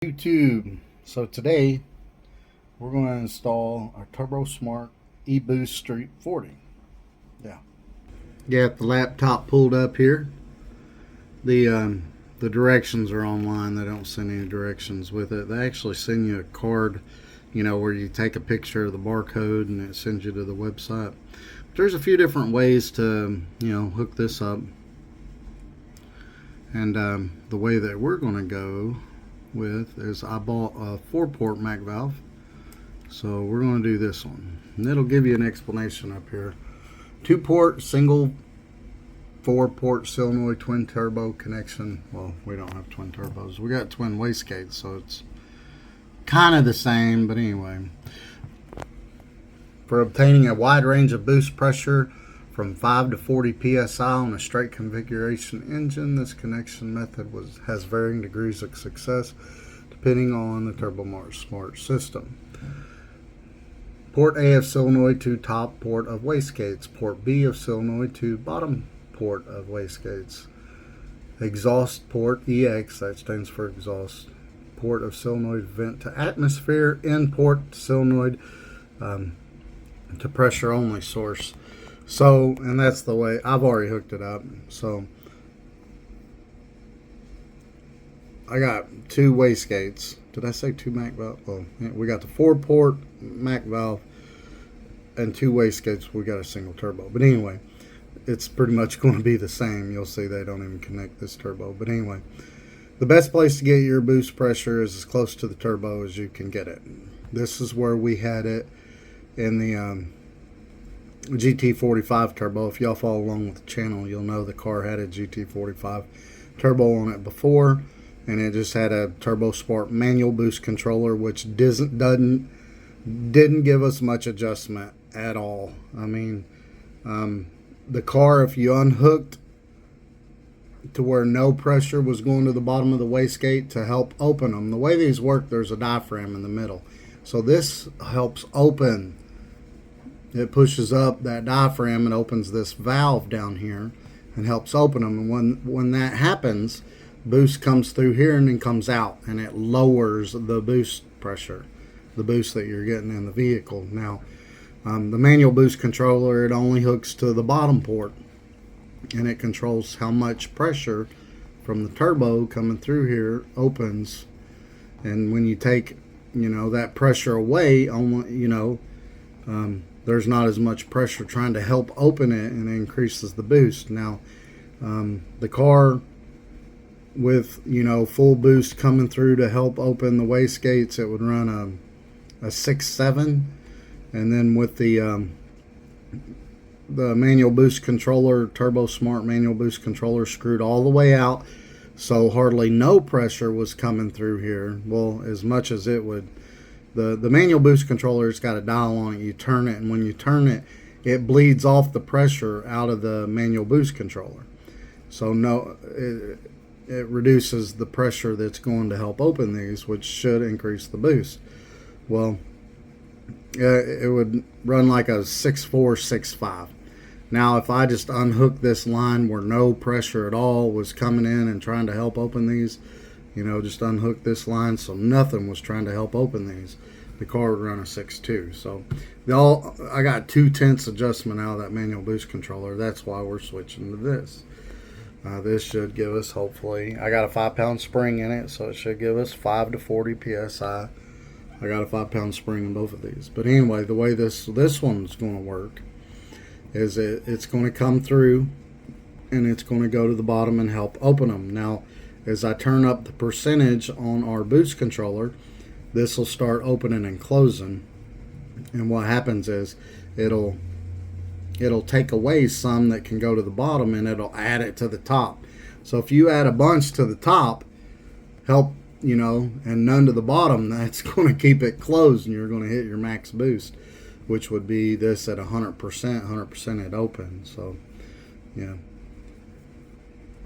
YouTube. So today we're going to install our Turbosmart eBoost Street 40. Got the laptop pulled up here. The directions are online. They don't send any directions with it. They actually send you a card, where you take a picture of the barcode and it sends you to the website. But there's a few different ways to hook this up, and the way that we're going to go with is I bought a 4-port Mac valve, so we're going to do this one, and it'll give you an explanation up here. 2-port single 4-port solenoid twin turbo connection. Well, we don't have twin turbos, we got twin wastegates, so it's kind of the same, but anyway. For obtaining a wide range of boost pressure from 5 to 40 psi on a straight configuration engine, this connection method has varying degrees of success depending on the Turbosmart system. Port A of solenoid to top port of wastegates. Port B of solenoid to bottom port of wastegates. Exhaust port EX, that stands for exhaust. Port of solenoid vent to atmosphere. In port solenoid to pressure only source. So, and that's the way I've already hooked it up. So I got 2 wastegates. Did I say 2 Mac valve? Well, yeah, we got the 4-port Mac valve and 2 wastegates. We got a single turbo. But anyway, it's pretty much going to be the same. You'll see they don't even connect this turbo. But anyway, the best place to get your boost pressure is as close to the turbo as you can get it. This is where we had it in the GT45 turbo. If y'all follow along with the channel, you'll know the car had a GT45 turbo on it before, and it just had a Turbosmart manual boost controller, which didn't give us much adjustment at all. I mean, the car, if you unhooked to where no pressure was going to the bottom of the wastegate to help open them, the way these work, there's a diaphragm in the middle, so this helps open. It pushes up that diaphragm and opens this valve down here and helps open them. And when that happens, boost comes through here and then comes out, and it lowers the boost pressure, the boost that you're getting in the vehicle. Now, the manual boost controller, it only hooks to the bottom port, and it controls how much pressure from the turbo coming through here opens. And when you take, that pressure away, there's not as much pressure trying to help open it, and it increases the boost. Now, the car with, full boost coming through to help open the wastegates, it would run a 6.7, and then with the manual boost controller, Turbosmart manual boost controller, screwed all the way out, so hardly no pressure was coming through here. Well, as much as it would. The manual boost controller has got a dial on it. You turn it, and when you turn it, it bleeds off the pressure out of the manual boost controller. So it reduces the pressure that's going to help open these, which should increase the boost. Well, it would run like a 6.4, 6.5. Now, if I just unhook this line where no pressure at all was coming in and trying to help open these, just unhook this line so nothing was trying to help open these, the car would run a 6.2. So I got 2/10 adjustment out of that manual boost controller. That's why we're switching to this. This should give us, hopefully, I got a 5-pound spring in it, so it should give us 5 to 40 psi. I got a 5-pound spring in both of these. But anyway, the way this one's going to work is it's going to come through, and it's going to go to the bottom and help open them. Now, as I turn up the percentage on our boost controller, this will start opening and closing. And what happens is it'll take away some that can go to the bottom, and it'll add it to the top. So if you add a bunch to the top, and none to the bottom, that's going to keep it closed, and you're going to hit your max boost, which would be this at 100% it open. So, yeah.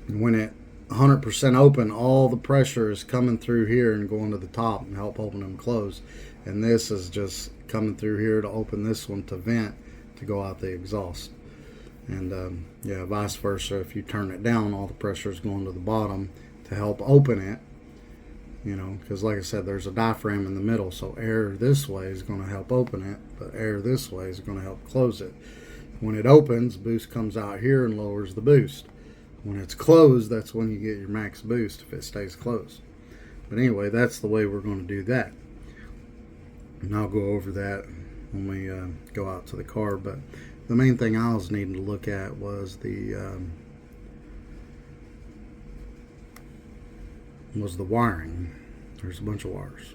And when it 100% open, all the pressure is coming through here and going to the top and help open them close, and this is just coming through here to open this one to vent to go out the exhaust. And yeah, vice versa, if you turn it down, all the pressure is going to the bottom to help open it, you know, because like I said, there's a diaphragm in the middle, so air this way is going to help open it, but air this way is going to help close it. When it opens, boost comes out here and lowers the boost. When it's closed, that's when you get your max boost if it stays closed. But anyway, that's the way we're going to do that. And I'll go over that when we go out to the car. But the main thing I was needing to look at was the wiring. There's a bunch of wires.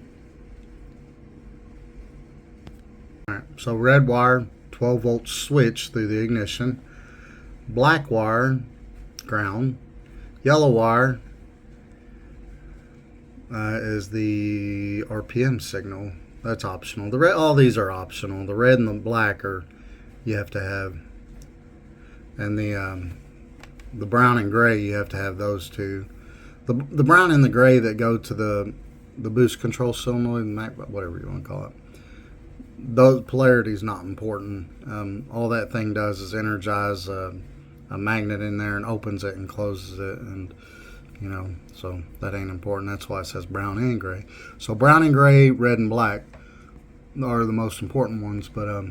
Alright, so red wire, 12 volt switch through the ignition. Black wire, ground. Yellow wire is the RPM signal. That's optional. The red, all these are optional. The red and the black are you have to have, and the brown and gray you have to have those two. The brown and the gray that go to the boost control solenoid, whatever you want to call it. Those polarity is not important. All that thing does is energize a magnet in there and opens it and closes it, and you know, so that ain't important. That's why it says brown and gray. So brown and gray, red and black are the most important ones, but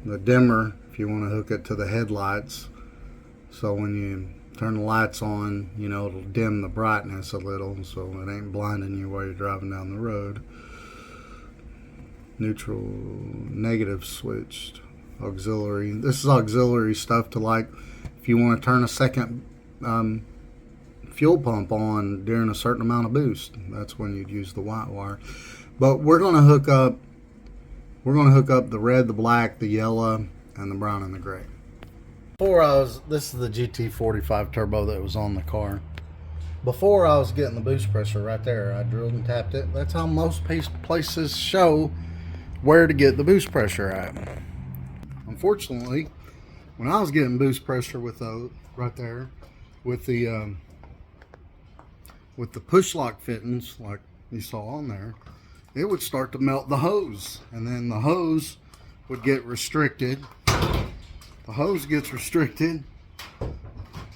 the dimmer, if you want to hook it to the headlights, so when you turn the lights on, you know, it'll dim the brightness a little so it ain't blinding you while you're driving down the road. Neutral, negative switched, auxiliary. This is auxiliary stuff to, like, if you want to turn a second fuel pump on during a certain amount of boost, that's when you'd use the white wire. But we're going to hook up the red, the black, the yellow, and the brown and the gray. This is the GT45 turbo that was on the car. Before I was getting the boost pressure right there, I drilled and tapped it. That's how most places show where to get the boost pressure at. Unfortunately, when I was getting boost pressure with those right there, with the push lock fittings like you saw on there, it would start to melt the hose, and then the hose would get restricted. The hose gets restricted,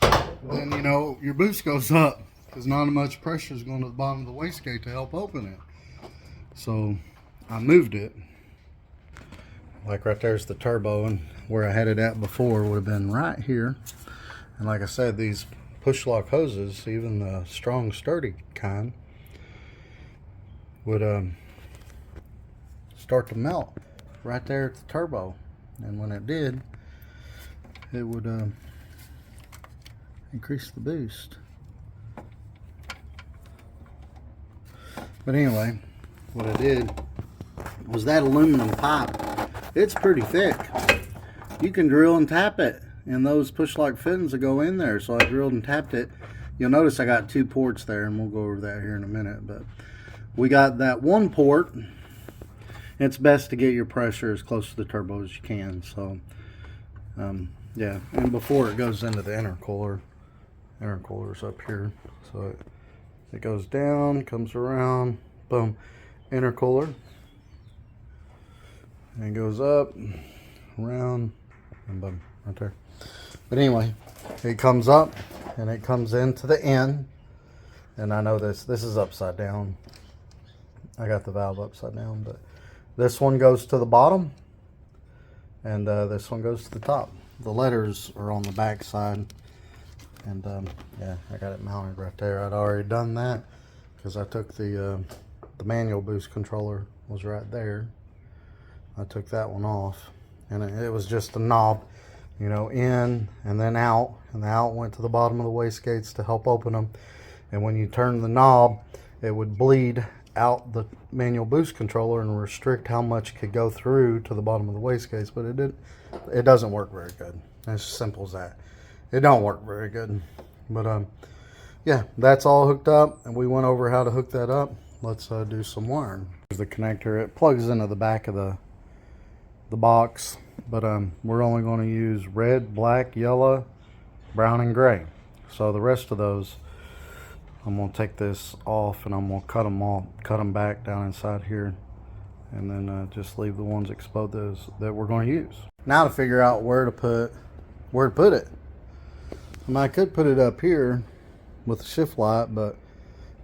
then, you know, your boost goes up because not much pressure is going to the bottom of the wastegate to help open it. So I moved it. Like right there's the turbo, and where I had it at before would have been right here. And like I said, these push lock hoses, even the strong sturdy kind, would start to melt right there at the turbo. And when it did, it would increase the boost. But anyway, what I did was that aluminum pipe, it's pretty thick. You can drill and tap it, and those push lock fittings will go in there. So I drilled and tapped it. You'll notice I got 2 ports there, and we'll go over that here in a minute. But we got that 1 port. It's best to get your pressure as close to the turbo as you can. So yeah, and before it goes into the intercooler's up here, so it goes down, comes around, boom, intercooler, and it goes up, around, and boom, right there. But anyway, it comes up and it comes into the end, and I know this is upside down. I got the valve upside down, but this one goes to the bottom, and this one goes to the top. The letters are on the back side, and yeah, I got it mounted right there. I'd already done that because I took the manual boost controller was right there. I took that one off, and it was just a knob, you know, in and then out, and the out went to the bottom of the wastegates to help open them. And when you turn the knob, it would bleed out the manual boost controller and restrict how much could go through to the bottom of the wastegates. But it doesn't work very good. It's as simple as that. It don't work very good. But yeah, that's all hooked up, and we went over how to hook that up. Let's do some wiring. Here's the connector. It plugs into the back of the box, but we're only going to use red, black, yellow, brown, and gray. So the rest of those, I'm going to take this off, and I'm going to cut them back down inside here, and then just leave the ones exposed that we're going to use. Now to figure out where to put it. I mean, I could put it up here, with the shift light, but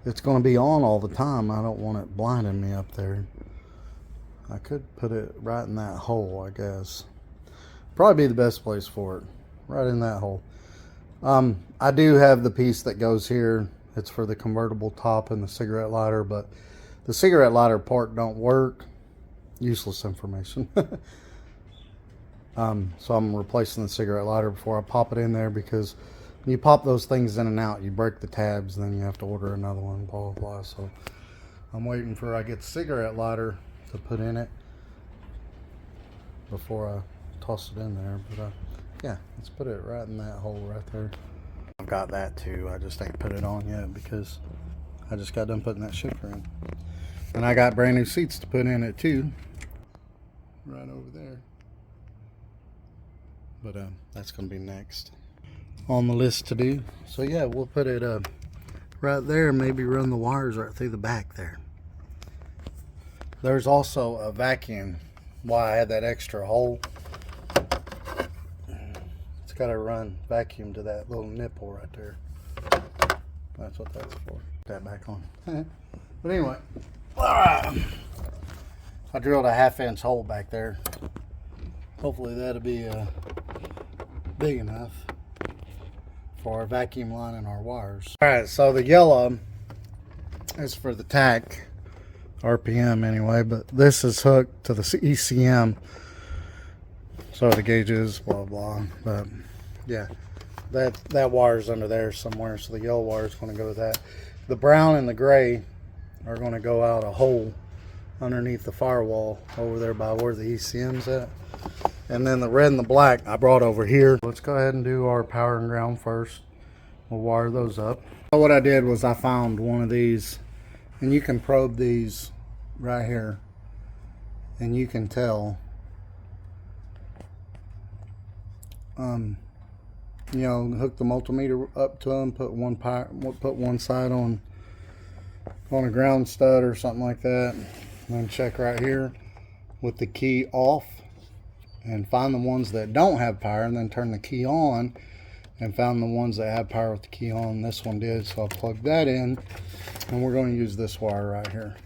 it's going to be on all the time. I don't want it blinding me up there. I could put it right in that hole, I guess. Probably be the best place for it, right in that hole. I do have the piece that goes here. It's for the convertible top and the cigarette lighter, but the cigarette lighter part don't work. Useless information. So I'm replacing the cigarette lighter before I pop it in there, because when you pop those things in and out, you break the tabs, and then you have to order another one, blah, blah, blah. So I'm waiting for I get the cigarette lighter to put in it before I toss it in there. But yeah, let's put it right in that hole right there. I've got that too. I just ain't put it on yet because I just got done putting that shifter in. And I got brand new seats to put in it too, right over there. But that's going to be next on the list to do. So yeah, we'll put it right there, and maybe run the wires right through the back there. There's also a vacuum. Why I had that extra hole, it's got to run vacuum to that little nipple right there. That's what that's for. Put that back on. But anyway, I drilled a 1/2-inch hole back there. Hopefully that'll be big enough for our vacuum line and our wires. Alright, so the yellow is for the tack, RPM anyway, but this is hooked to the ECM. So the gauges, blah, blah. But yeah, that wire's under there somewhere, so the yellow wire is going to go with that. The brown and the gray are going to go out a hole underneath the firewall over there by where the ECM's at. And then the red and the black I brought over here. Let's go ahead and do our power and ground first. We'll wire those up. So what I did was I found one of these, and you can probe these right here, and you can tell, you know, hook the multimeter up to them, put one side on a ground stud or something like that, and then check right here with the key off, and find the ones that don't have power, and then turn the key on, and found the ones that have power with the key on. This one did, so I'll plug that in, and we're going to use this wire right here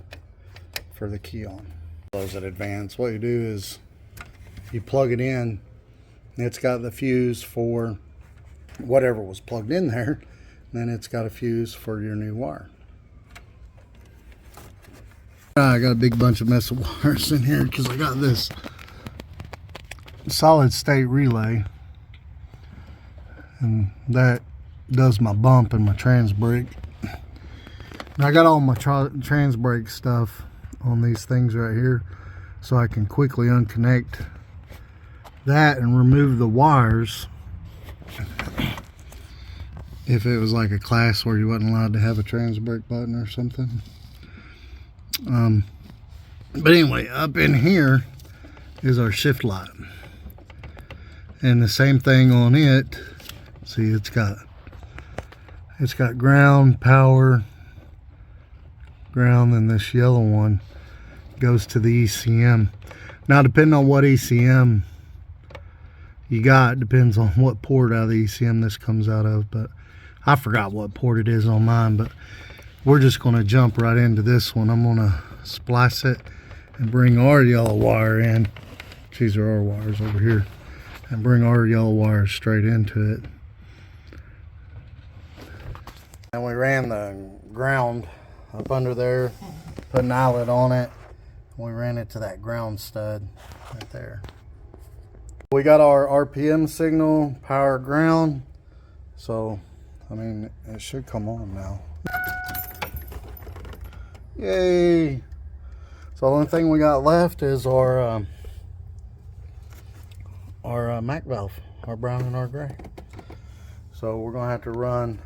for the key on. Those at Advance, what you do is you plug it in, and it's got the fuse for whatever was plugged in there, and then it's got a fuse for your new wire. I got a big bunch of mess of wires in here because I got this solid state relay, and that does my bump and my trans brake. And I got all my trans brake stuff on these things right here, so I can quickly unconnect that and remove the wires if it was like a class where you wasn't allowed to have a trans brake button or something. But anyway, up in here is our shift light, and the same thing on it. See, it's got ground, power, ground, and this yellow one goes to the ECM. Now, depending on what ECM you got, depends on what port out of the ECM this comes out of, but I forgot what port it is on mine. But we're just going to jump right into this one. I'm going to splice it and bring our yellow wire in. These are our wires over here, and bring our yellow wire straight into it. And we ran the ground up under there, put an eyelet on it. We ran it to that ground stud right there. We got our RPM signal, power, ground. So, I mean, it should come on now. Yay! So the only thing we got left is our Mac valve, our brown and our gray. So we're gonna have to run,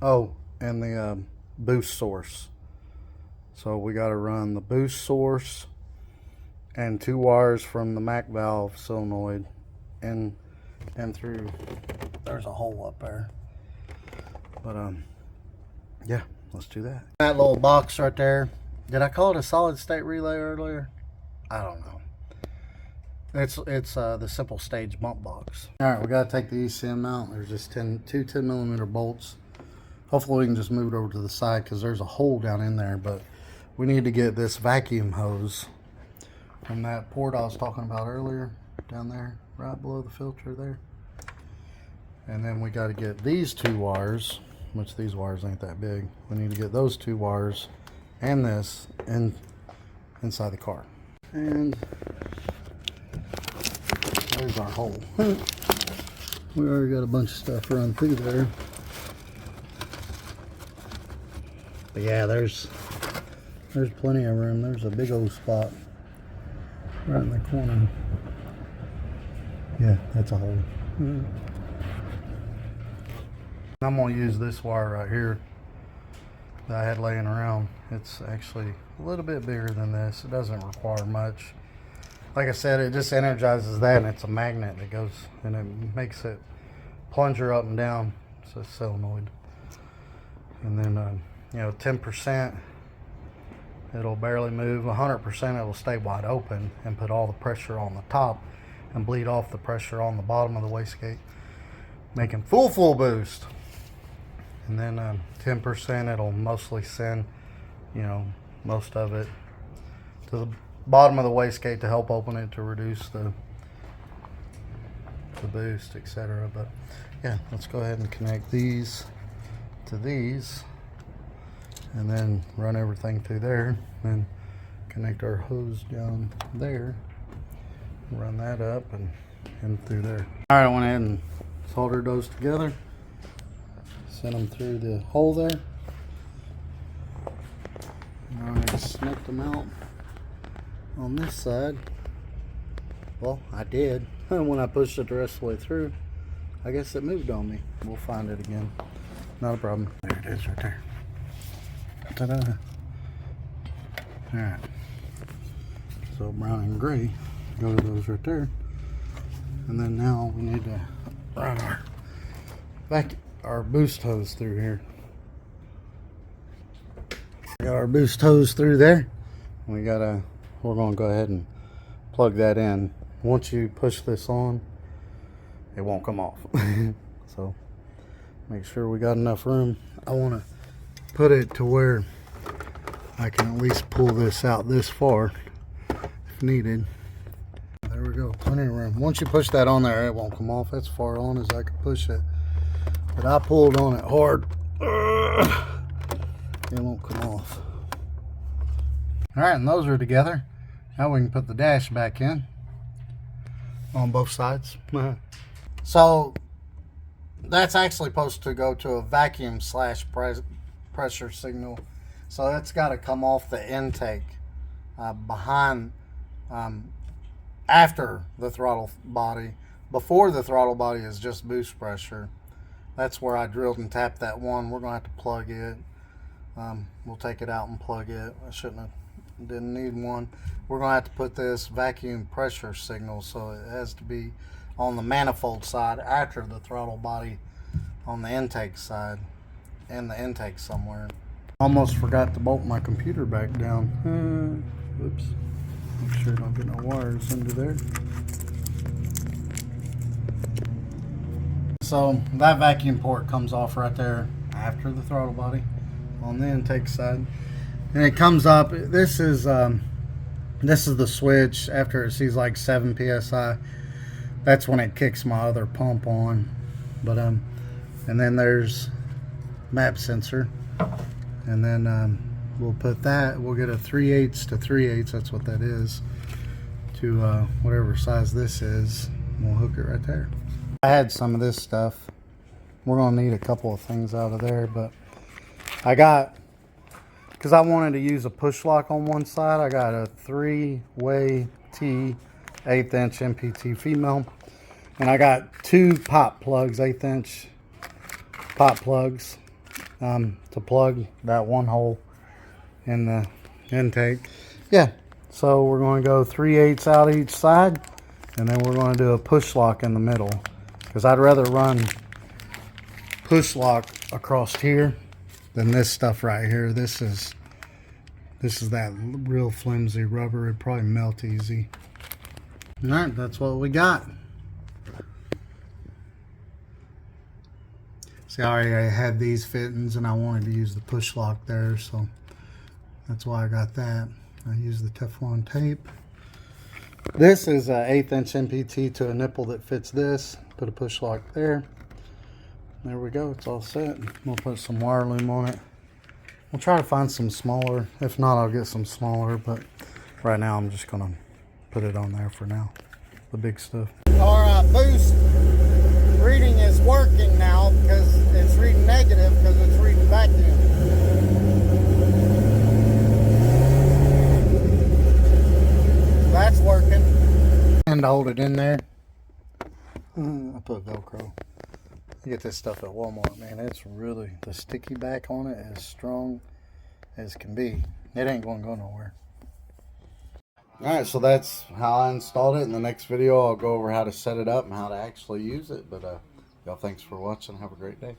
oh, and the boost source. So we got to run the boost source and 2 wires from the Mac valve solenoid and through. There's a hole up there. But yeah, let's do that. That little box right there. Did I call it a solid state relay earlier? I don't know. It's the simple stage bump box. All right, we got to take the ECM out. There's just 2 10mm bolts hopefully we can just move it over to the side because there's a hole down in there. But we need to get this vacuum hose from that port I was talking about earlier, down there, right below the filter there. And then we got to get these 2 wires, which these wires ain't that big. We need to get those 2 wires and this inside the car. And there's our hole. We already got a bunch of stuff run through there. But yeah, there's plenty of room. There's a big old spot right in the corner. Yeah, that's a hole. I'm going to use this wire right here that I had laying around. It's actually a little bit bigger than this. It doesn't require much. Like I said, it just energizes that, and it's a magnet that goes, and it makes it plunger up and down. It's a solenoid. And then, you know, 10%, it'll barely move. 100%, it'll stay wide open and put all the pressure on the top and bleed off the pressure on the bottom of the wastegate, making full boost. And then 10%, it'll mostly send, you know, most of it to the bottom of the wastegate to help open it to reduce the boost, etc. But yeah, let's go ahead and connect these to these, and then run everything through there, and connect our hose down there, run that up and through there. All right, I went ahead and soldered those together, sent them through the hole there. Now I snuck them out on this side. Well, I did. And when I pushed it the rest of the way through, I guess it moved on me. We'll find it again. Not a problem. There it is right there. Ta-da. Alright. So brown and gray go to those right there. And then now we need to run our boost hose through here. We got our boost hose through there. We're gonna go ahead and plug that in. Once you push this on, it won't come off. So make sure we got enough room. I want to put it to where I can at least pull this out this far if needed. There we go, plenty of room. Once you push that on there, it won't come off. That's far on as I can push it. But I pulled on it hard. It won't come off. Alright, and those are together. Now we can put the dash back in on both sides. So that's actually supposed to go to a vacuum / pressure signal. So that's got to come off the intake behind, after the throttle body. Before the throttle body is just boost pressure. That's where I drilled and tapped that one. We're going to have to plug it. We'll take it out and plug it. Didn't need one. We're going to have to put this vacuum pressure signal, so it has to be on the manifold side after the throttle body on the intake side, and the intake somewhere. Almost forgot to bolt my computer back down. Whoops. Make sure I don't get no wires under there. So that vacuum port comes off right there after the throttle body on the intake side, and it comes up. This is the switch after it sees like 7 psi. That's when it kicks my other pump on. But and then there's map sensor, and then we'll put that. We'll get a 3/8 to 3/8. That's what that is, to whatever size this is. We'll hook it right there. I had some of this stuff. We're gonna need a couple of things out of there, but I got, because I wanted to use a push lock on one side, I got a 3-way T 1/8 inch MPT female, and I got 2 pop plugs, 1/8 inch pop plugs, to plug that one hole in the intake. Yeah, so we're going to go 3/8 out each side, and then we're going to do a push lock in the middle, because I'd rather run push lock across here than this stuff right here. This is that real flimsy rubber. It'd probably melt easy. Alright, that's what we got. See, I already had these fittings and I wanted to use the push lock there, so that's why I got that. I use the Teflon tape. This is an 1/8 inch MPT to a nipple that fits this. Put a push lock there. There we go, it's all set. We'll put some wire loom on it. We'll try to find some smaller. If not, I'll get some smaller, but right now I'm just gonna put it on there for now. The big stuff. Our boost reading is working now because it's reading negative because it's reading vacuum. That's working. And hold it in there. I put Velcro. You get this stuff at Walmart, man. It's really, the sticky back on it is strong as can be. It ain't going to go nowhere. Alright, so that's how I installed it. In the next video, I'll go over how to set it up and how to actually use it. But y'all, thanks for watching. Have a great day.